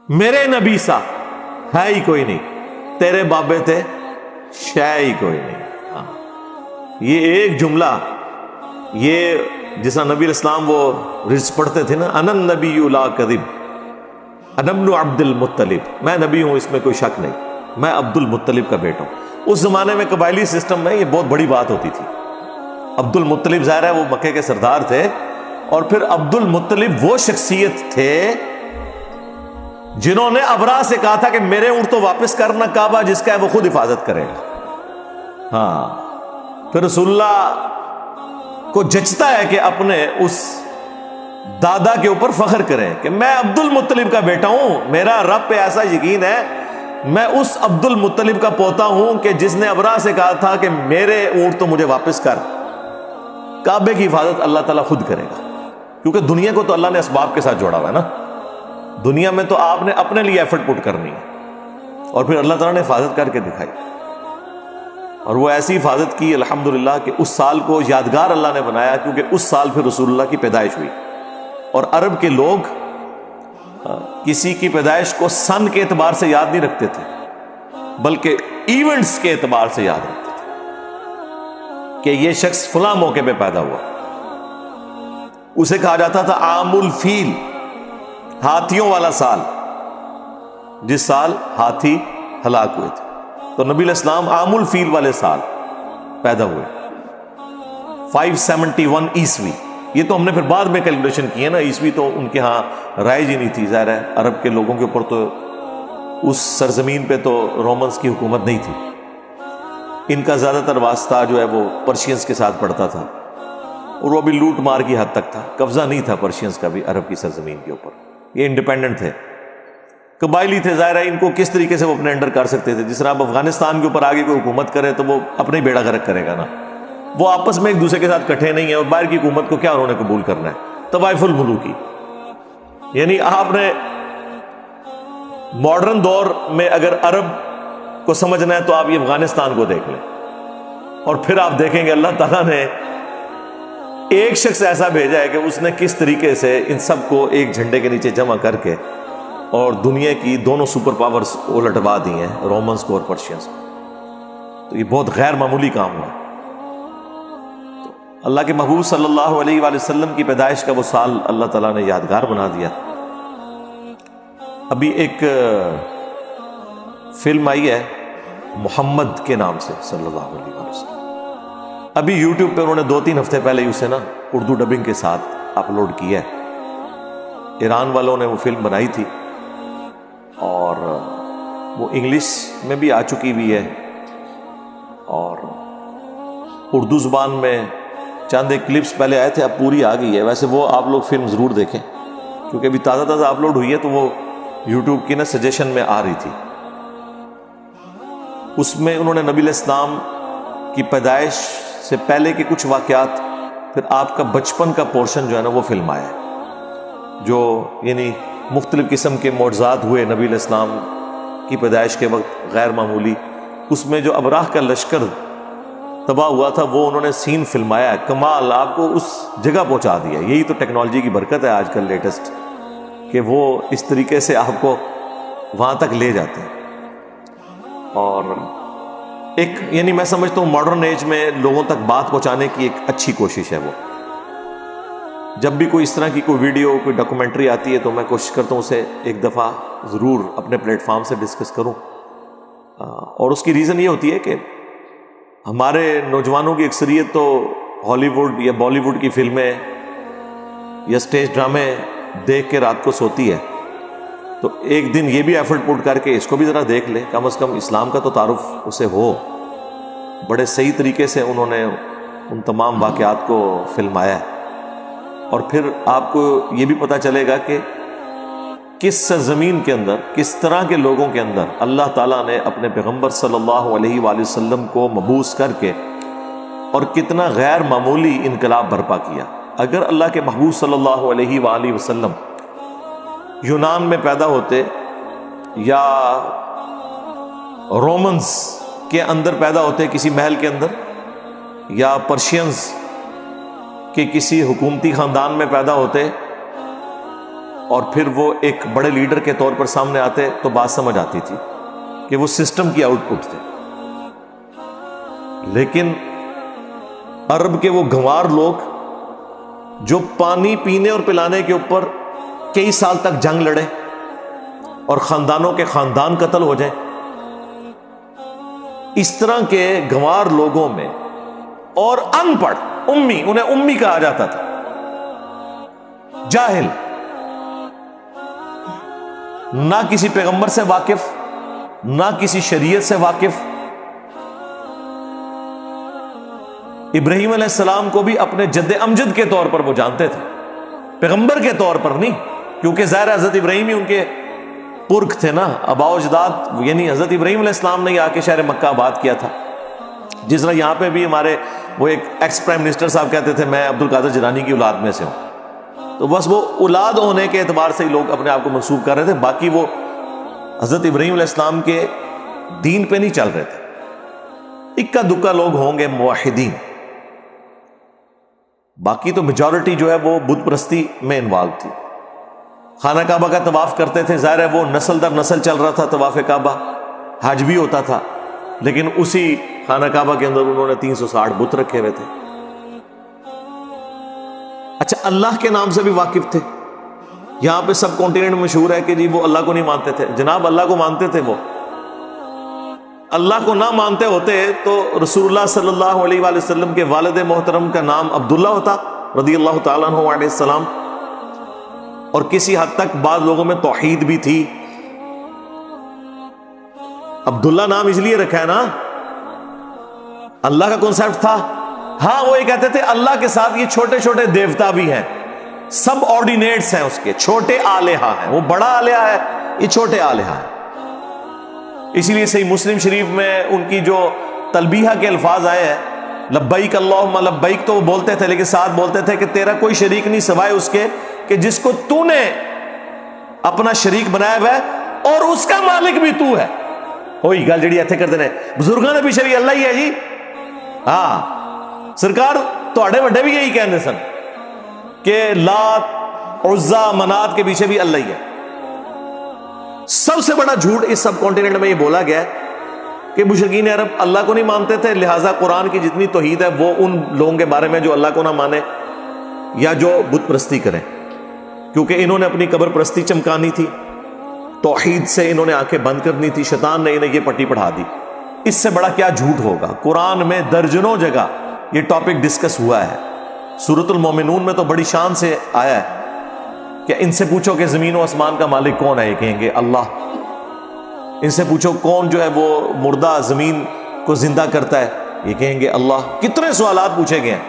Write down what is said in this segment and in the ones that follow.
میرے نبی سا ہے ہی کوئی نہیں، تیرے بابے تھے شے ہی کوئی نہیں. ہاں، یہ ایک جملہ، یہ جس طرح نبی اسلام وہ رز پڑھتے تھے نا، انا النبی لا کذب انا ابن عبد المطلب، میں نبی ہوں اس میں کوئی شک نہیں، میں عبد المطلب کا بیٹا ہوں. اس زمانے میں قبائلی سسٹم میں یہ بہت بڑی بات ہوتی تھی. عبد المطلب ظاہر ہے وہ مکے کے سردار تھے، اور پھر عبد المطلب وہ شخصیت تھے جنہوں نے ابرا سے کہا تھا کہ میرے اونٹ تو واپس کرنا، کعبہ جس کا ہے وہ خود حفاظت کرے گا. ہاں، پھر رسول اللہ کو جچتا ہے کہ اپنے اس دادا کے اوپر فخر کریں کہ میں عبد المطلب کا بیٹا ہوں، میرا رب پہ ایسا یقین ہے، میں اس عبد المطلب کا پوتا ہوں کہ جس نے ابرا سے کہا تھا کہ میرے اونٹ تو مجھے واپس کر. کعبے کی حفاظت اللہ تعالیٰ خود کرے گا، کیونکہ دنیا کو تو اللہ نے اسباب کے ساتھ جوڑا ہوا ہے نا. دنیا میں تو آپ نے اپنے لیے ایفرٹ پٹ کرنی ہے، اور پھر اللہ تعالیٰ نے حفاظت کر کے دکھائی، اور وہ ایسی حفاظت کی الحمدللہ کہ اس سال کو یادگار اللہ نے بنایا، کیونکہ اس سال پھر رسول اللہ کی پیدائش ہوئی. اور عرب کے لوگ کسی کی پیدائش کو سن کے اعتبار سے یاد نہیں رکھتے تھے، بلکہ ایونٹس کے اعتبار سے یاد رکھتے تھے کہ یہ شخص فلاں موقع پہ پیدا ہوا. اسے کہا جاتا تھا عام الفیل، ہاتھیوں والا سال، جس سال ہاتھی ہلاک ہوئے تھے. تو نبی علیہ السلام عام الفیل والے سال پیدا ہوئے، 571 عیسوی. یہ تو ہم نے پھر بعد میں کیلکولیشن کی ہے نا، عیسوی تو ان کے ہاں رائج ہی نہیں تھی. ظاہر ہے عرب کے لوگوں کے اوپر تو اس سرزمین پہ تو رومنس کی حکومت نہیں تھی. ان کا زیادہ تر واسطہ جو ہے وہ پرشینز کے ساتھ پڑتا تھا، اور وہ بھی لوٹ مار کی حد تک تھا، قبضہ نہیں تھا پرشینز کا بھی عرب کی سرزمین کے اوپر. یہ انڈیپینڈنٹ تھے، قبائلی تھے. ظاہر ہے ان کو کس طریقے سے وہ اپنے انڈر کر سکتے تھے. جس طرح اب افغانستان کے اوپر آگے کوئی حکومت کرے تو وہ اپنے ہی بیڑا غرق کرے گا نا. وہ آپس میں ایک دوسرے کے ساتھ کٹھے نہیں ہیں، اور باہر کی حکومت کو کیا انہوں نے قبول کرنا ہے. طوائف الملوکی، یعنی آپ نے ماڈرن دور میں اگر عرب کو سمجھنا ہے تو آپ یہ افغانستان کو دیکھ لیں، اور پھر آپ دیکھیں گے اللہ تعالیٰ نے ایک شخص ایسا بھیجا ہے کہ اس نے کس طریقے سے ان سب کو ایک جھنڈے کے نیچے جمع کر کے اور دنیا کی دونوں سپر پاورز الٹوا دی ہیں، رومنز کو اور پرشینز کو. تو یہ بہت غیر معمولی کام ہوا. تو اللہ کے محبوب صلی اللہ علیہ وآلہ وسلم کی پیدائش کا وہ سال اللہ تعالیٰ نے یادگار بنا دیا. ابھی ایک فلم آئی ہے محمد کے نام سے صلی اللہ علیہ وآلہ وسلم، ابھی یوٹیوب پہ انہوں نے 2-3 ہفتے پہلے اسے نا اردو ڈبنگ کے ساتھ اپلوڈ کیا ہے. ایران والوں نے وہ فلم بنائی تھی، اور وہ انگلش میں بھی آ چکی ہوئی ہے، اور اردو زبان میں چند ایک کلپس پہلے آئے تھے، اب پوری آ گئی ہے. ویسے وہ آپ لوگ فلم ضرور دیکھیں، کیونکہ ابھی تازہ تازہ اپلوڈ ہوئی ہے، تو وہ یوٹیوب کی نا سجیشن میں آ رہی تھی. اس میں انہوں نے نبی علیہ السلام کی پیدائش سے پہلے کے کچھ واقعات، پھر آپ کا بچپن کا پورشن جو ہے نا وہ فلم آیا ہے، جو یعنی مختلف قسم کے معجزات ہوئے نبی علیہ السلام کی پیدائش کے وقت غیر معمولی. اس میں جو ابراہ کا لشکر تباہ ہوا تھا وہ انہوں نے سین فلمایا ہے. کمال، آپ کو اس جگہ پہنچا دیا. یہی تو ٹیکنالوجی کی برکت ہے آج کل لیٹسٹ، کہ وہ اس طریقے سے آپ کو وہاں تک لے جاتے ہیں. اور ایک یعنی میں سمجھتا ہوں ماڈرن ایج میں لوگوں تک بات پہنچانے کی ایک اچھی کوشش ہے وہ. جب بھی کوئی اس طرح کی کوئی ویڈیو، کوئی ڈاکومنٹری آتی ہے تو میں کوشش کرتا ہوں اسے ایک دفعہ ضرور اپنے پلیٹ فارم سے ڈسکس کروں. اور اس کی ریزن یہ ہوتی ہے کہ ہمارے نوجوانوں کی اکثریت تو ہالی ووڈ یا بالی ووڈ کی فلمیں یا اسٹیج ڈرامے دیکھ کے رات کو سوتی ہے. تو ایک دن یہ بھی ایفرٹ پٹ کر کے اس کو بھی ذرا دیکھ لے، کم از کم اسلام کا تو تعارف اسے ہو. بڑے صحیح طریقے سے انہوں نے ان تمام واقعات کو فلمایا ہے، اور پھر آپ کو یہ بھی پتہ چلے گا کہ کس سرزمین کے اندر، کس طرح کے لوگوں کے اندر اللہ تعالیٰ نے اپنے پیغمبر صلی اللہ علیہ وآلہ وسلم کو مبعوث کر کے اور کتنا غیر معمولی انقلاب برپا کیا. اگر اللہ کے محبوب صلی اللہ علیہ وآلہ وسلم یونان میں پیدا ہوتے یا رومنز کے اندر پیدا ہوتے کسی محل کے اندر، یا پرشینز کے کسی حکومتی خاندان میں پیدا ہوتے، اور پھر وہ ایک بڑے لیڈر کے طور پر سامنے آتے تو بات سمجھ آتی تھی کہ وہ سسٹم کی آؤٹ پٹ تھے. لیکن عرب کے وہ گنوار لوگ جو پانی پینے اور پلانے کے اوپر کئی سال تک جنگ لڑے اور خاندانوں کے خاندان قتل ہو جائیں، اس طرح کے گنوار لوگوں میں، اور ان پڑھ امی، انہیں امی کہا جاتا تھا، جاہل، نہ کسی پیغمبر سے واقف، نہ کسی شریعت سے واقف. ابراہیم علیہ السلام کو بھی اپنے جد امجد کے طور پر وہ جانتے تھے، پیغمبر کے طور پر نہیں، کیونکہ ظاہر حضرت ابراہیم ہی ان کے پرکھ تھے نا، آباء و اجداد، یعنی حضرت ابراہیم علیہ السلام نے آ کے شہر مکہ آباد کیا تھا. جس طرح یہاں پہ بھی ہمارے وہ ایک ایکس پرائم منسٹر صاحب کہتے تھے میں عبد القادر جیلانی کی اولاد میں سے ہوں، تو بس وہ اولاد ہونے کے اعتبار سے ہی لوگ اپنے آپ کو منسوب کر رہے تھے، باقی وہ حضرت ابراہیم علیہ السلام کے دین پہ نہیں چل رہے تھے. اکا دکا لوگ ہوں گے موحدین، باقی تو میجورٹی جو ہے وہ بت پرستی میں انوالو تھی. خانہ کعبہ کا طواف کرتے تھے، ظاہر ہے وہ نسل در نسل چل رہا تھا طواف کعبہ، حج بھی ہوتا تھا، لیکن اسی خانہ کعبہ کے اندر انہوں نے 360 بت رکھے ہوئے تھے. اچھا، اللہ کے نام سے بھی واقف تھے. یہاں پہ سب کانٹیننٹ میں مشہور ہے کہ جی وہ اللہ کو نہیں مانتے تھے. جناب اللہ کو مانتے تھے، وہ اللہ کو نہ مانتے ہوتے تو رسول اللہ صلی اللہ علیہ وآلہ وسلم کے والد محترم کا نام عبداللہ ہوتا رضی اللہ تعالیٰ عنہ علیہ السلام، اور کسی حد تک بعض لوگوں میں توحید بھی تھی. عبداللہ نام اس لیے رکھا ہے نا، اللہ کا کنسیپٹ تھا. ہاں وہ یہ کہتے تھے اللہ کے ساتھ یہ چھوٹے چھوٹے دیوتا بھی ہیں، سب آرڈینیٹس ہیں، اس کے چھوٹے آلہہ ہیں، وہ بڑا آلہہ ہے، یہ چھوٹے آلہہ ہیں. اسی لیے صحیح مسلم شریف میں ان کی جو تلبیہ کے الفاظ آئے ہیں، لبیک اللہم لبیک، تو وہ بولتے تھے لیکن ساتھ بولتے تھے کہ تیرا کوئی شریک نہیں سوائے اس کے کہ جس کو تو نے اپنا شریک بنایا ہوا ہے اور اس کا مالک بھی تو ہے. وہی گل جڑی ایتھے کرتے ہیں بزرگاں دے پیچھے بھی اللہ ہی ہے جی. ہاں سرکار تواڈے وڈے بھی یہی کہندے سن کہ لات عزا منات کے پیچھے بھی اللہ ہی ہے. سب سے بڑا جھوٹ اس سب کانٹیننٹ میں یہ بولا گیا ہے کہ مشرکین عرب اللہ کو نہیں مانتے تھے، لہٰذا قرآن کی جتنی توحید ہے وہ ان لوگوں کے بارے میں جو اللہ کو نہ مانے یا جو بت پرستی کریں، کیونکہ انہوں نے اپنی قبر پرستی چمکانی تھی، توحید سے انہوں نے آنکھیں بند کرنی تھی، شیطان نے انہیں یہ پٹی پڑھا دی. اس سے بڑا کیا جھوٹ ہوگا. قرآن میں درجنوں جگہ یہ ٹاپک ڈسکس ہوا ہے. سورۃ المومنون میں تو بڑی شان سے آیا ہے کہ ان سے پوچھو کہ زمین و آسمان کا مالک کون ہے، یہ کہیں گے اللہ. ان سے پوچھو کون جو ہے وہ مردہ زمین کو زندہ کرتا ہے، یہ کہیں گے اللہ. کتنے سوالات پوچھے گئے ہیں.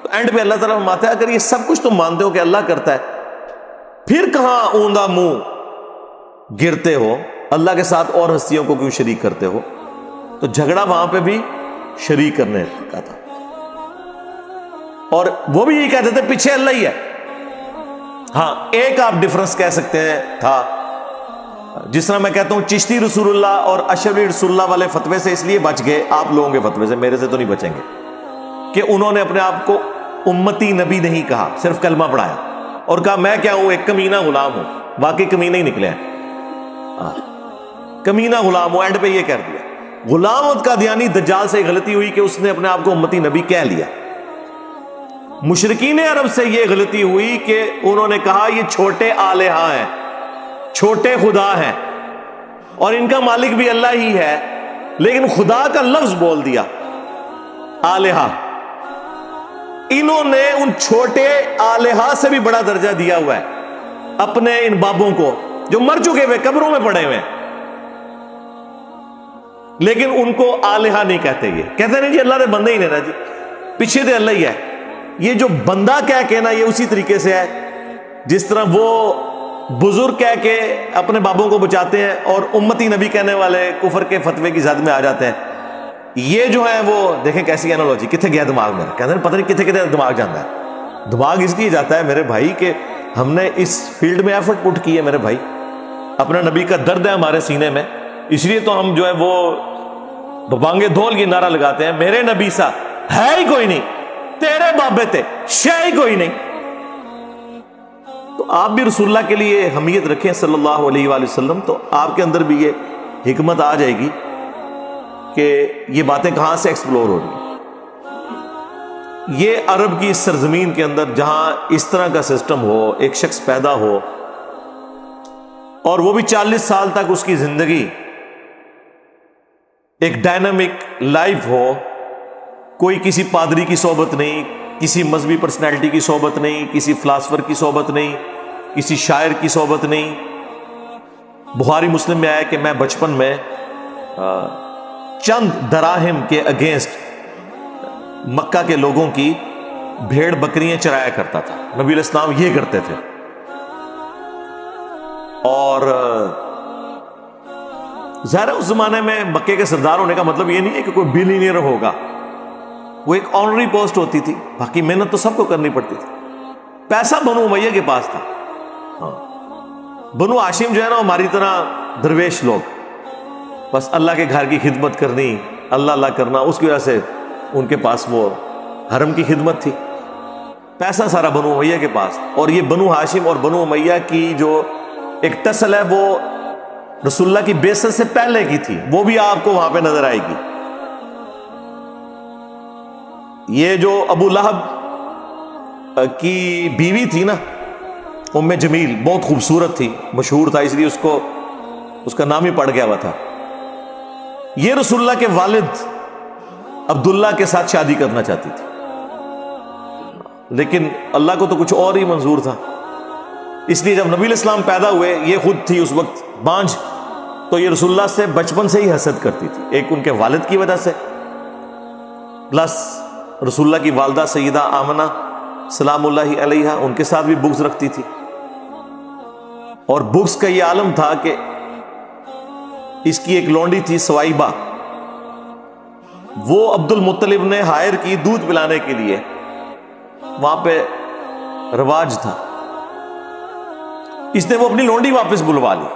تو اینڈ پہ اللہ تعالیٰ فرماتا ہے اگر یہ سب کچھ تم مانتے ہو کہ اللہ کرتا ہے، پھر کہاں اوندا منہ گرتے ہو، اللہ کے ساتھ اور ہستیوں کو کیوں شریک کرتے ہو؟ تو جھگڑا وہاں پہ بھی شریک کرنے کا تھا، اور وہ بھی یہی کہتے تھے پیچھے اللہ ہی ہے. ہاں ایک آپ ڈفرنس کہہ سکتے ہیں تھا، جس طرح میں کہتا ہوں چشتی رسول اللہ اور اشرفی رسول اللہ والے فتوے سے اس لیے بچ گئے، آپ لوگوں کے فتوے سے، میرے سے تو نہیں بچیں گے، کہ انہوں نے اپنے آپ کو امتی نبی نہیں کہا، صرف کلمہ پڑھایا اور کہا میں کیا ہوں، ایک کمینہ غلام ہوں. واقعی کمینہ ہی نکلے ہیں، کمینہ غلام ہوں. اینڈ پہ یہ کہہ دیا. غلام القادیانی دجال سے غلطی ہوئی کہ اس نے اپنے آپ کو امتی نبی کہہ لیا. مشرکین عرب سے یہ غلطی ہوئی کہ انہوں نے کہا یہ چھوٹے آلہہ ہیں، چھوٹے خدا ہیں، اور ان کا مالک بھی اللہ ہی ہے، لیکن خدا کا لفظ بول دیا آلہہ. انہوں نے ان چھوٹے آلہہ سے بھی بڑا درجہ دیا ہوا ہے اپنے ان بابوں کو جو مر چکے ہوئے قبروں میں پڑے ہوئے، لیکن ان کو آلہہ نہیں کہتے. یہ کہتے نہیں جی اللہ نے بندے ہی نہیں رہا جی، پیچھے دے اللہ ہی ہے. یہ جو بندہ کہہ کے نا، یہ اسی طریقے سے ہے جس طرح وہ بزرگ کہہ کے اپنے بابوں کو بچاتے ہیں اور امتی نبی کہنے والے کفر کے فتوے کی زد میں آ جاتے ہیں. یہ جو ہے وہ دیکھیں کیسی اینالوجی، کتنے گیا دماغ میں، کہتے ہیں پتہ نہیں کتنے کتنے دماغ جاتا ہے. دماغ اس لیے جاتا ہے میرے بھائی کہ ہم نے اس فیلڈ میں ایفرٹ پٹ کی ہے میرے بھائی، اپنا نبی کا درد ہے ہمارے سینے میں، اس لیے تو ہم جو ہے وہ بانگے دھول کی نعرہ لگاتے ہیں میرے نبی سا ہے ہی کوئی نہیں، تیرے بابے تے شے ہی کوئی نہیں. تو آپ بھی رسول اللہ کے لیے حمیت رکھیں صلی اللہ علیہ وآلہ وسلم، تو آپ کے اندر بھی یہ حکمت آ جائے گی کہ یہ باتیں کہاں سے ایکسپلور ہو رہی ہیں۔ یہ عرب کی اس سرزمین کے اندر جہاں اس طرح کا سسٹم ہو، ایک شخص پیدا ہو اور وہ بھی 40 سال تک اس کی زندگی ایک ڈائنامک لائف ہو، کوئی کسی پادری کی صحبت نہیں، کسی مذہبی پرسنالٹی کی صحبت نہیں، کسی فلاسفر کی صحبت نہیں، کسی شاعر کی صحبت نہیں۔ بخاری مسلم میں آیا کہ میں بچپن میں چند دراہم کے اگینسٹ مکہ کے لوگوں کی بھیڑ بکریاں چرایا کرتا تھا۔ نبی علیہ السلام یہ کرتے تھے، اور ظاہر اس زمانے میں مکے کے سردار ہونے کا مطلب یہ نہیں ہے کہ کوئی بلینئر ہوگا، وہ ایک آنری پوسٹ ہوتی تھی، باقی محنت تو سب کو کرنی پڑتی تھی۔ پیسہ بنو امیہ کے پاس تھا، ہاں بنو ہاشم جو ہے نا ہماری طرح درویش لوگ، بس اللہ کے گھر کی خدمت کرنی، اللہ اللہ کرنا، اس کی وجہ سے ان کے پاس وہ حرم کی خدمت تھی۔ پیسہ سارا بنو امیہ کے پاس، اور یہ بنو ہاشم اور بنو امیہ کی جو ایک ٹسل ہے وہ رسول اللہ کی بعثت سے پہلے کی تھی، وہ بھی آپ کو وہاں پہ نظر آئے گی۔ یہ جو ابو لہب کی بیوی تھی نا ام جمیل، بہت خوبصورت تھی، مشہور تھا، اس لیے اس کا نام ہی پڑ گیا ہوا تھا۔ یہ رسول اللہ کے والد عبداللہ کے ساتھ شادی کرنا چاہتی تھی، لیکن اللہ کو تو کچھ اور ہی منظور تھا۔ اس لیے جب نبی علیہ السلام پیدا ہوئے، یہ خود تھی اس وقت بانجھ، تو یہ رسول اللہ سے بچپن سے ہی حسد کرتی تھی، ایک ان کے والد کی وجہ سے، پلس رسول اللہ کی والدہ سیدہ آمنہ سلام اللہ علیہا، ان کے ساتھ بھی بغض رکھتی تھی۔ اور بغض کا یہ عالم تھا کہ اس کی ایک لونڈی تھی سوائبہ، وہ عبد المطلب نے ہائر کی دودھ پلانے کے لیے، وہاں پہ رواج تھا، اس نے وہ اپنی لونڈی واپس بلوا لی۔